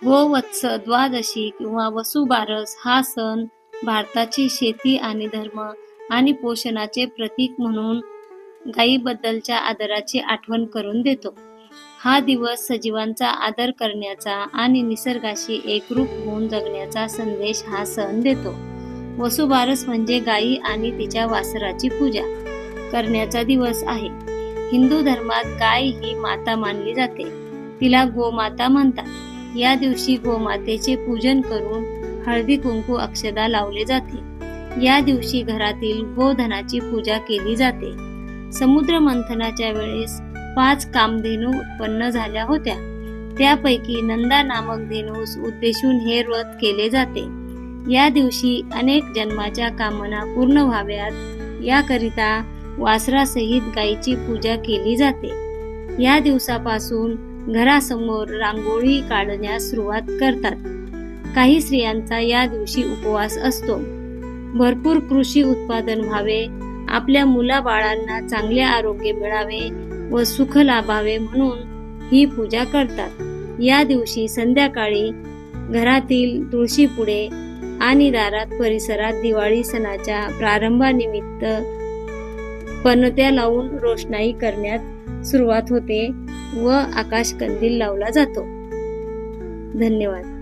गोवत्स द्वादशी किंवा वसुबारस हा सण भारताची शेती आणि धर्म आणि पोषणाचे प्रतीक म्हणून गायीबद्दलच्या आदराची आठवण करून देतो. हा दिवस सजीवांचा आदर करण्याचा आणि निसर्गाशी एकरूप होऊन जगण्याचा संदेश हा सण देतो. वसुबारस म्हणजे गायी आणि तिच्या वासराची पूजा करण्याचा दिवस आहे. हिंदू धर्मात गाय ही माता मानली जाते. तिला गोमाता म्हणतात. या दिवशी गोमातेचे पूजन करून हळदी कुंकू अक्षदा लावले जाते. या दिवशी घरातील गोधनाची पूजा केली जाते. समुद्र मंथनाच्या वेळेस 5 कामधेनू उत्पन्न झाल्या होत्या. त्यापैकी नंदा नामक धेनूस उद्देशून हे व्रत केले जाते. या दिवशी अनेक जन्माच्या कामना पूर्ण व्हाव्यात याकरिता वासरासहित गायीची पूजा केली जाते. या दिवसापासून घरासमोर रांगोळी काढण्यास सुरुवात करतात. काही स्त्रियांचा या दिवशी उपवास असतो. भरपूर कृषी उत्पादन व्हावे, आपल्या मुलाबाळांना चांगले आरोग्य मिळावे व सुख लाभावे म्हणून ही पूजा करतात. या दिवशी संध्याकाळी घरातील तुळशीपुढे आणि दारात परिसरात दिवाळी सणाच्या प्रारंभानिमित्त पणत्या लावून रोषणाई करण्यात सुरुवात होते व आकाशकंदील लावला जातो. धन्यवाद.